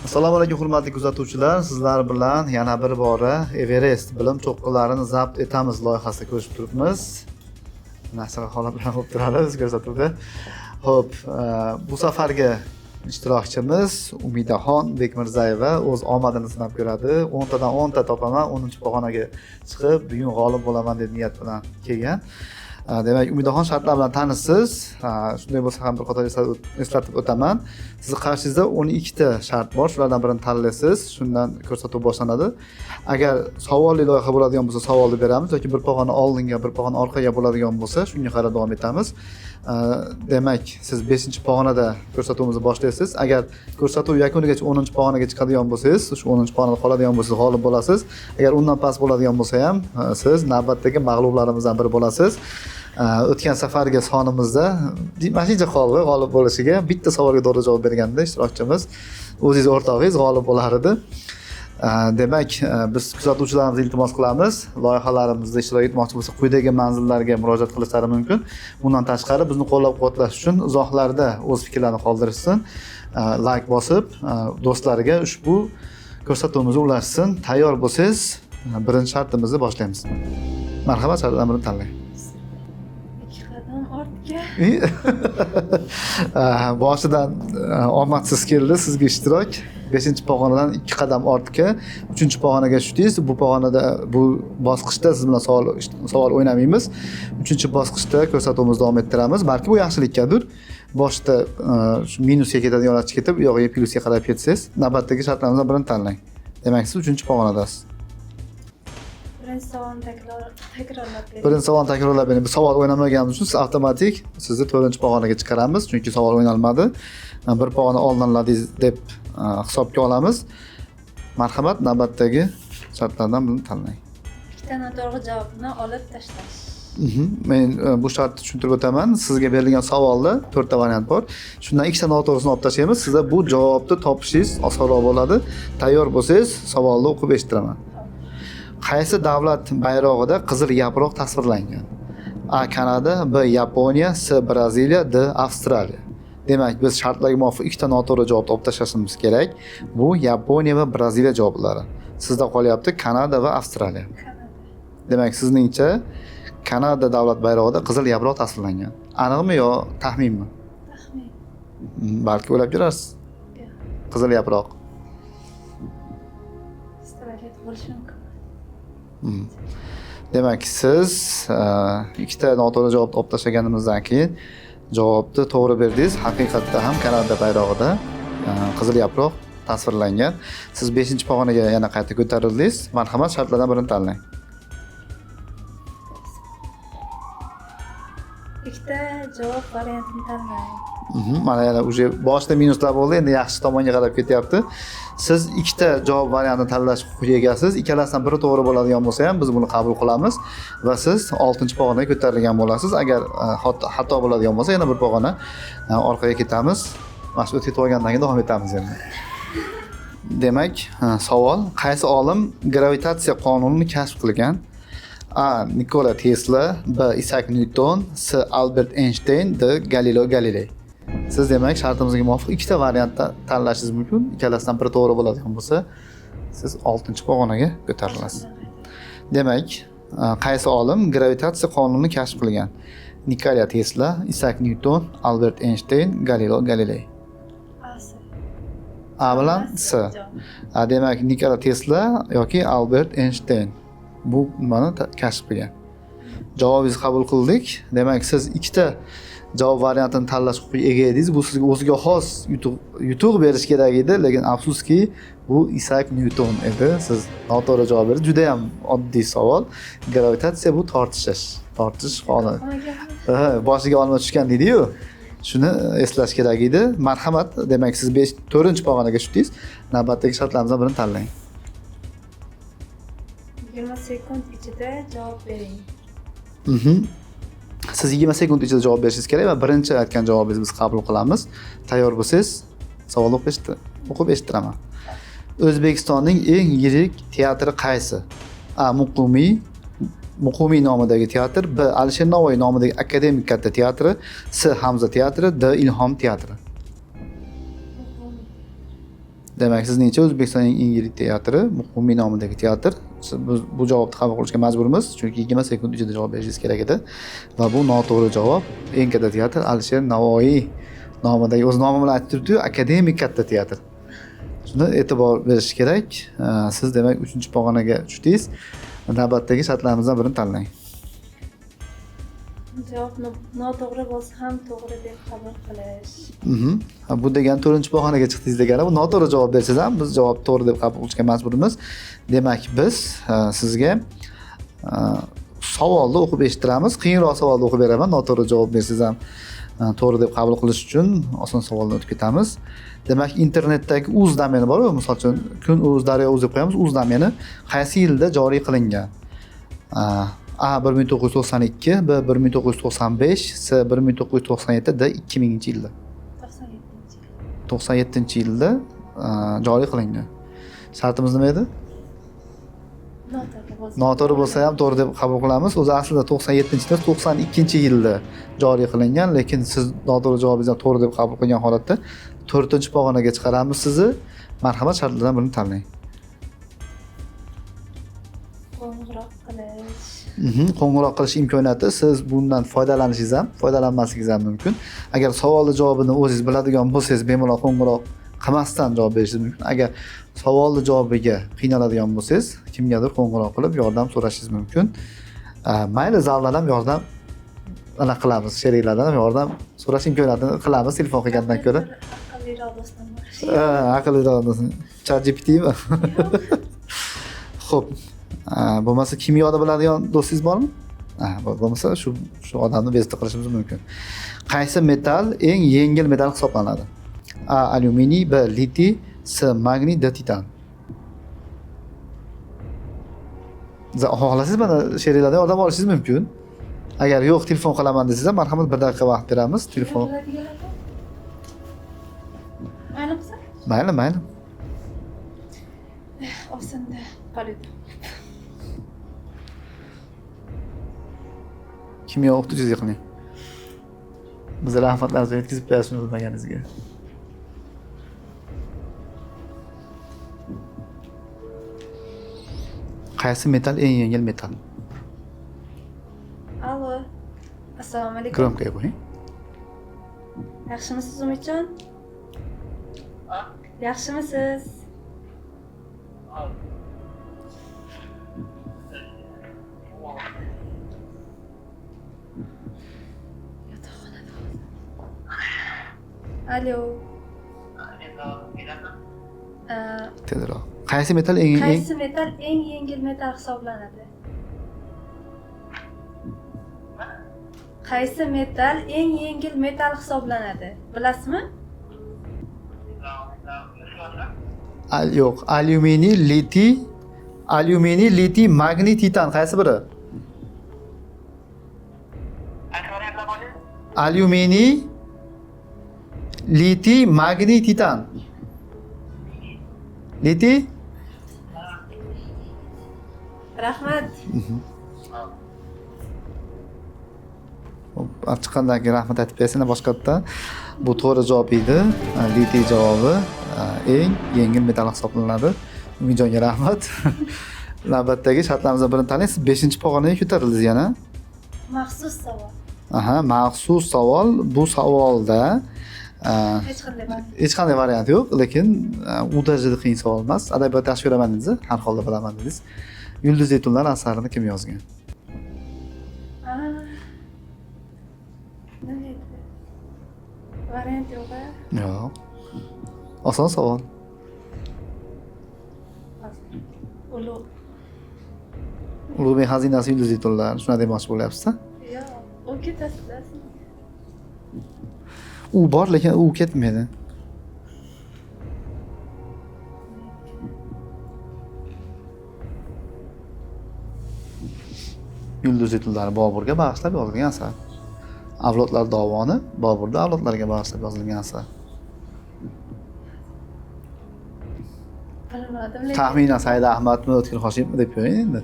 Assalomu alaykum hurmatli kuzatuvchilar. Sizlar bilan yana bir bora Everest bilim cho'qqalarini zabt etamiz loyihasida ko'rishib turibmiz. Nashr holat bilan bo'lib turamiz ko'rsatuvda. Xo'p, bu safargi ishtirokchimiz Umidaxon Bekmirzayeva o'z omadini sinab ko'radi. 10 tadan 10 ta topaman, 10-pog'onaga chiqib, bugun g'olib bo'laman deb niyat bilan kelgan. Demak, Umidaxon shartlar bilan tanishsiz. Shunday bo'lsa ham bir qator eslatib o'taman. Sizni qarshingizda 12 ta shart bor. Shulardan birini tanlaysiz. Shundan ko'rsatuv boshlanadi. Agar savolli loyiha bo'ladigan bo'lsa, savolni beramiz yoki bir pog'ona oldinga, bir pog'ona orqaga bo'ladigan bo'lsa, shunga qarab davom etamiz. Demak, siz 5-pog'onada ko'rsatuvimizni boshlaysiz. Agar ko'rsatuv yakunigacha 10-pog'onaga chiqadigan bo'lsangiz, shu 10-pog'onada qoladigan bo'lsangiz g'olib bo'lasiz. Agar undan past bo'ladigan bo'lsa ham, siz navbatdagi mag'lublarimizdan biri bo'lasiz. O'tgan safargi sonimizda mashinacha qoldi g'olib bo'lishiga. Bitta savolga to'g'ri javob berganda ishtirokchimiz o'zingiz o'rtog'ingiz g'olib bo'lar edi. Demak, biz kuzatuvchilarimizga iltimos qilamiz. Loyihalarimizda ishtirok etmoqchi bo'lsa, quyidagi manzillarga murojaat qilishlari mumkin. Bundan tashqari bizni qo'llab-quvvatlash uchun izohlarda o'z fikrlarini qoldirishsin. Like bosib, do'stlariga ushbu ko'rsatuvimizni ulashsin. Tayyor bo'lsangiz, birinchi shartimizni boshlaymiz. Marhamat, shartlardan birini tanlang. Boshidan omadsiz keldi sizga ishtirok. 5-pog'onadan 2 qadam ortga, 3-pog'onaga tushdingiz. Bu pog'onada, bu bosqichda siz bilan savol o'ynamaymiz. 3-bosqichda ko'rsatuvimizni davom ettiramiz. Balki bu yaxshilikkadir. Boshda minusga ketadiganlar ketib, u yoqqa plyusga qarab ketsangiz, navbatdagi shartlarimizdan birini tanlang. Demak, siz 3-pog'onadasiz. Birinchi savolni takrorlab bering. Birinchi savolni takrorlab bering. Bu savol o'ynamaganimiz uchun siz avtomatik sizni 4-pog'onaga chiqaramiz, chunki savol o'ynalmadi. Bir pog'ona oldinladingiz deb hisobga olamiz. Marhamat, navbatdagi shartlardan birini tanlang. Ikkita noto'g'ri javobni olib tashlash. Men bu shartni tushuntirib o'taman. Sizga berilgan savolda 4 ta variant bor. Shundan 2 ta noto'g'risini olib tashlaymiz. Sizda bu javobni topishingiz osonroq bo'ladi. Tayyor bo'lsangiz, savolni o'qib eshitiraman. Qaysi davlat bayrog'ida qizil yaproq tasvirlangan? A. Kanada, B. Yaponiya, C. Braziliya, D. Avstraliya. Demak, biz shartlarga muvofiq 2 ta noto'g'ri javobni olib tashlashimiz kerak. Bu Yaponiya va Braziliya javoblari. Sizda qolyapti Kanada va Avstraliya. Demak, sizningcha Kanada davlat bayrog'ida qizil yaproq tasvirlangan. Aniqmi yo taxminmi? Taxmin. Balki o'ylab ko'rasiz. Qizil yaproq. Strategik bo'lishi mumkin. Demak, siz 2 ta noto'g'ri javobni olib tashlaganimizdan keyin javobni to'g'ri berdingiz. Haqiqatda ham Kanada bayrog'ida qizil yaproq tasvirlangan. Siz 5-pog'onaga yana qayta ko'tarildingiz. Marhamat, shartlardan birini tanlang. Ikkita javob variantini tanlang. Mana yana uje boshida minuslar bo'ldi, endi yaxshi tomonga qarab ketyapti. Siz 2 ta javob variantini tanlash huquqiga egasiz. Ikkalasidan biri to'g'ri bo'ladigan bo'lsa ham biz buni qabul qilamiz va siz 6-pog'onaga ko'tarilgan bo'lasiz. Agar xato bo'ladigan bo'lsa, yana bir pog'ona orqaga ketamiz. Mana shu o'tib olgandan keyin davom etamiz endi. Demak, savol: qaysi olim gravitatsiya qonunini kashf qilgan? A. Nikola Tesla, B. Isaac Newton, C. Albert Einstein, D. Galileo Galilei. Siz demak shartimizga muvofiq 2 ta variantda tanlashingiz mumkin. Ikkalasidan biri to'g'ri bo'ladigan bo'lsa, siz 6-pog'onaga ko'tarilasiz. Demak, qaysi olim gravitatsiya qonunini kashf qilgan? Nikola Tesla, Isaac Newton, Albert Einstein, Galileo Galilei. A bilan C. Demak, Nikola Tesla yoki Albert Einstein bu nimani kashf qilgan. Javobingizni qabul qildik. Demak, siz 2 ta javob variantini tanlash huquqiga ega edingiz. Bu sizga o'ziga xos yutuq berish kerak edi, lekin afsuski bu Isaac Newton edi. Siz noto'g'ri javob berdingiz. Juda ham oddiy savol. Gravitatsiya bu tortishish qonuni. Boshiga olma tushgan deydi-yu. Shuni eslash kerak edi. Marhamat, demak siz 4-pog'onaga tushdingiz. Navbatdagi shartlarimizdan birini tanlang. 20 sekund ichida javob bering. Siz 20 sekund ichida javob berishingiz kerak va birinchi aytgan javobingizni biz qabul qilamiz. Tayyor bo'lsangiz, savolni o'qib eshittiraman. O'zbekistonning eng yirik teatri qaysi? A. Muqimiy nomidagi teatr, B. Alisher Navoiy nomidagi akademik katta teatri, C. Hamza teatri, D. Ilhom teatri. Demak, sizningcha O'zbekistonning eng yirik teatri, umumiy nomidagi teatr. Siz bu javobni qabul qilishga majburmiz, chunki 20 sekund ichida javob berishingiz kerak edi. Va bu noto'g'ri javob. Eng katta teatr Alisher Navoiy nomidagi, o'z nomi bilan aytib turibdi-yu, akademik katta teatr. Shuni e'tibor berish kerak. Siz demak 3-pog'onaga tushdingiz. Navbatdagi shartlarimizdan birini tanlang. Javob noto'g'ri bo'lsa ham to'g'ri deb qabul qilish. Bu degan 4-pog'onaga chiqdingiz degani, bu noto'g'ri javob bersangiz ham biz javob to'g'ri deb qabul qilishga majburmiz. Demak, biz sizga savolni o'qib eshittiramiz. Qiyinroq savolni o'qib beraman. Noto'g'ri javob bersangiz ham to'g'ri deb qabul qilish uchun oson savolni o'tib ketamiz. Demak, internetdagi uz domeni bor-ku, misol uchun kun.uz, daryo.uz deb qo'yamiz. Uz domeni qaysi yilda joriy qilingan? A 1992, B 1995, C 1997, D 2000-yilda. 97-yilda joriy qilingan. Shartimiz nima edi? Noto'g'ri bo'lsa ham to'g'ri deb qabul qilamiz. O'zi aslida 97-yilda, 92-yilda joriy qilingan, lekin siz noto'g'ri javobingizni to'g'ri deb qabul qilgan holatda 4-pog'onaga chiqaramiz sizni. Marhamat, shartlardan birini tanlang. Qo'ng'iroq qilish. Qo'ng'iroq qilish imkoniyati, siz bundan foydalanishingiz ham, foydalanmasligingiz ham mumkin. Agar savolni javobini o'zingiz biladigan bo'lsangiz, bemalol qo'ng'iroq qilmasdan javob berishingiz mumkin. Agar savolni javobiga qiynaladigan bo'lsangiz, kimgadir qo'ng'iroq qilib yordam so'rashingiz mumkin. Mayli, zaldan ham yordam qilamiz, sheriklardan ham yordam so'rash imkoniyatini qilamiz telefon qilgandan ko'ra. Aqlliroq do'stim bor. Aqlliroq do'stim. ChatGPTmi? Xo'p. Bo'lmasa kimyoni biladigan do'stingiz bormi? Bo'lmasa shu odamni bezovta qilishimiz mumkin. Qaysi metal eng yengil metal hisoblanadi? A alyuminiy, B litiy, C magniy, D titan. Xohlasangiz mana sheriklardan yordam olishingiz mumkin. Agar yo'q, telefon qilaman desangiz, marhamat 1 daqiqa vaqt beramiz. Telefon. Mayli. Osonda qoladi. Kimyo o'qituvchisiga qiling. Biz rahmatlarimizni yetkazib berishni bilmaganingizga. Qaysi metal eng yengil metal? Allo. Assalomu alaykum. Gromkoga qo'ying. Yaxshimisiz Umidjon? Yaxshimisiz? Alo. Tezroq. Qaysi metal eng yengil metal hisoblanadi? Qaysi metal eng yengil metal hisoblanadi? Bilasizmi? Yo'q, alyuminiy, litiy, magniy, titan qaysi biri? Alyuminiy, litiy, magniy, titan. Litiy? Rahmat. Chiqqandan keyin rahmat aytib bersanglar boshqatdan. Bu to'g'ri javob edi. Litiy javobi eng yengil metal hisoblanadi. Umidjonga rahmat. Navbatdagi shartlarimizdan birini tanlang. Siz 5-pog'onaga ko'tarildingiz yana. Maxsus savol. Maxsus savol. Bu savolda hech qanday variant yo'q, lekin u darajada qiyin savol emas. Adabiyot yaxshi ko'raman dedingiz, har holda bilaman dedingiz. Yulduz Zeytunlar asarini kim yozgan? Nima edi? Variant yo'q-a? Yo'q. Oson savol. Ulug'bek xazinasi Yulduz Zeytunlar, shuna demoqchi bo'lyapsiz-a? Yo'q, u ketasizlar. U bor, lekin u ketmaydi. Yulduz Zeytunlari Boburga bag'ishlab yozilgan asar. Avlodlar dovoni Boburda avlodlarga bag'ishlab yozilgan asar. Bilmadim, lekin Taxminan Said Ahmadmi, O'tkir Hoshimmi deb qo'ying endi.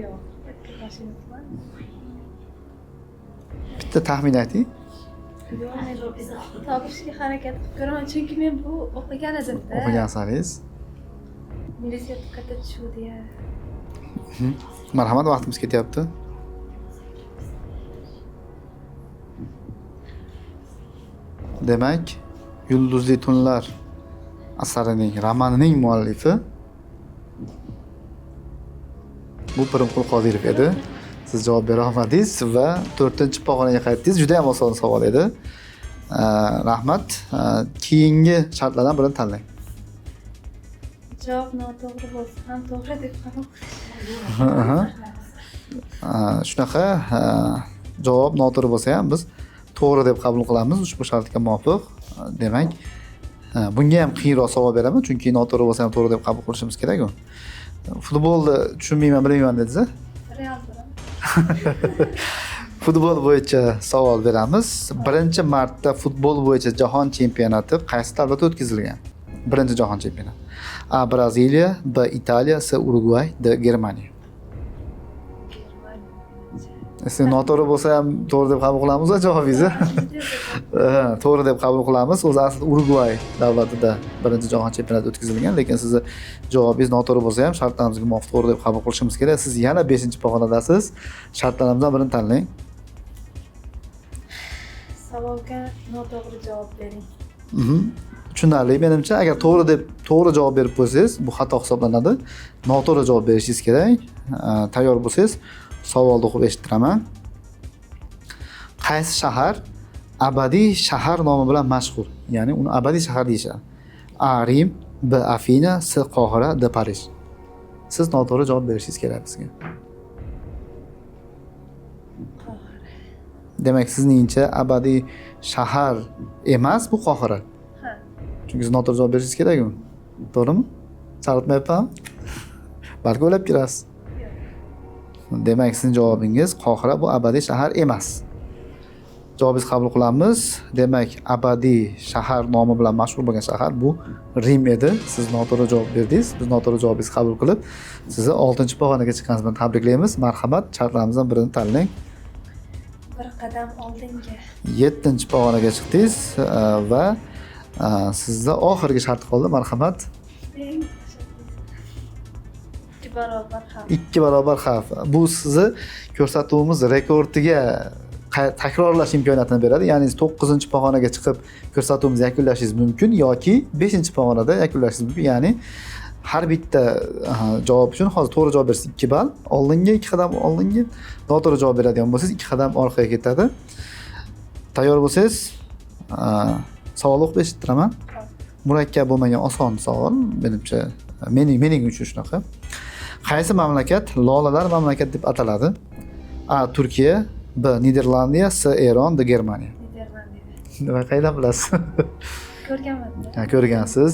yo'q, O'tkir Hoshimov. Bitta taxmin ayting. Yo'q, men topishga harakat qilib ko'raman, chunki men bu o'qigan edimda. O'qigansangiz. Militsiya katta tushuvdi ya. Marhamat, vaqtimiz ketyapti. Demak, Yulduzli tunlar asarining, romanining muallifi bu Pirimqul Qodirov edi. Siz javob bera olmadingiz va 4-pog'onaga qaytdingiz. Juda ham oson savol edi. Rahmat. Keyingi shartlardan birini tanlang. Javob noto'g'ri bo'lsa ham to'g'ri deb qabul qilish. Shunaqa javob noto'g'ri bo'lsa ham biz to'g'ri deb qabul qilamiz ushbu shartga muvofiq. Demak, bunga ham qiyinroq savol beraman, chunki noto'g'ri bo'lsa ham to'g'ri deb qabul qilishimiz kerak-ku. Futbolni tushunmayman, bilmayman dedingiz. Real bilan. Futbol bo'yicha savol beramiz. Birinchi marta futbol bo'yicha jahon chempionati qaysi davlatda o'tkazilgan? Birinchi jahon chempionati. A. Braziliya, B. Italiya, C. Urugvay, D. Germaniya. Siz noto'g'ri bo'lsa ham to'g'ri deb qabul qilamiz javobingizni. To'g'ri deb qabul qilamiz. O'zi aslida Urugvay davlatida birinchi jahon chempionati o'tkazilgan, lekin sizni javobingiz noto'g'ri bo'lsa ham shartlarimizga muvofiq to'g'ri deb qabul qilishimiz kerak. Siz yana 5-pog'onadasiz. Shartlarimizdan birini tanlang. Savolga noto'g'ri javob bering. Tushunarli. Menimcha, agar to'g'ri javob berib qo'ysangiz, bu xato hisoblanadi. Noto'g'ri javob berishingiz kerak. Tayyor bo'lsangiz, savolni o'qib eshittiraman. Qaysi shahar abadiy shahar nomi bilan mashhur? Ya'ni uni abadiy shahar deyishadi. A. Rim, B. Afina, C. Qohira, D. Parij. Siz noto'g'ri javob berishingiz kerak bizga. Demak, sizningcha abadiy shahar emas, bu Qohira. Ha. Chunki siz noto'g'ri javob berishingiz kerak-ku. To'g'rimi? Chalg'itmayapmanmi? Balki o'ylab kirasiz. Demak, sizning javobingiz Qohira bu abadiy shahar emas. Javobingizni qabul qilamiz. Demak, abadiy shahar nomi bilan mashhur bo'lgan shahar bu Rim edi. Siz noto'g'ri javob berdingiz. Biz noto'g'ri javobingizni qabul qilib, sizni 6-pog'onaga chiqqaningiz bilan tabriklaymiz. Marhamat, shartlarimizdan birini tanlang. Bir qadam oldinga. 7-pog'onaga chiqdingiz va sizda oxirgi shart qoldi. Marhamat. Ikki barobar xavf. 2 barobar xavf. Bu sizni ko'rsatuvimiz rekordiga takrorlash imkoniyatini beradi. Ya'ni 9-pog'onaga chiqib ko'rsatuvimizni yakunlashingiz mumkin yoki 5-pog'onada yakunlashingiz mumkin. Ya'ni har bitta javob uchun hozir to'g'ri javob bersangiz 2 ball, oldinga 2 qadam oldinga, noto'g'ri javob beradigan bo'lsangiz 2 qadam orqaga ketadi. Tayyor bo'lsangiz, savol o'qib eshittiraman. Murakkab bo'lmagan oson savol, menimcha mening uchun shunaqa. Qaysi mamlakat lolalar mamlakat deb ataladi? A. Turkiya, B. Niderlandiya, C. Eron, D. Germaniya. Niderlandiya. Nima qaydan bilasiz? Ko'rganman. Ko'rgansiz.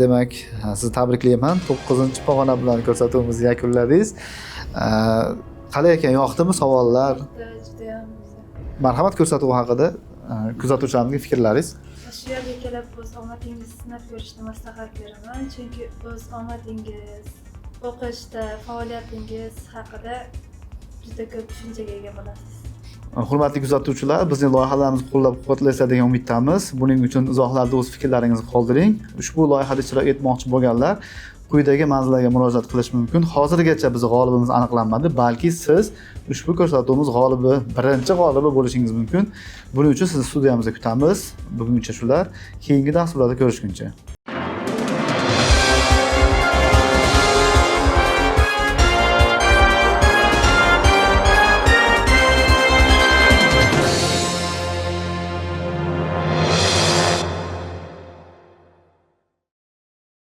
Demak, sizni tabriklayman. 9-pog'ona bilan ko'rsatuvimizni yakunladingiz. Qalay ekan, yoqdimi savollar? Juda ham go'zal. Marhamat, ko'rsatuv haqida kuzatuvchilarimizga fikrlaringiz. Shu yerga kelib o'z omadingizni sinab ko'rishni maslahat beraman, chunki o'z omadingiz, o'qishda, faoliyatingiz haqida juda ko'p tushunchaga ega bo'lasiz. Hurmatli kuzatuvchilar, bizning loyihalarimizni qo'llab-quvvatlaysiz degan umiddamiz. Buning uchun izohlarda o'z fikrlaringizni qoldiring. Ushbu loyihada ishtirok etmoqchi bo'lganlar quyidagi manzillarga murojaat qilish mumkin. Hozirgacha bizning g'olibimiz aniqlanmadi, balki siz ushbu ko'rsatuvimiz birinchi g'olibi bo'lishingiz mumkin. Buning uchun sizni studiyamizda kutamiz. Buguncha shular. Keyingi darslarda ko'rishguncha.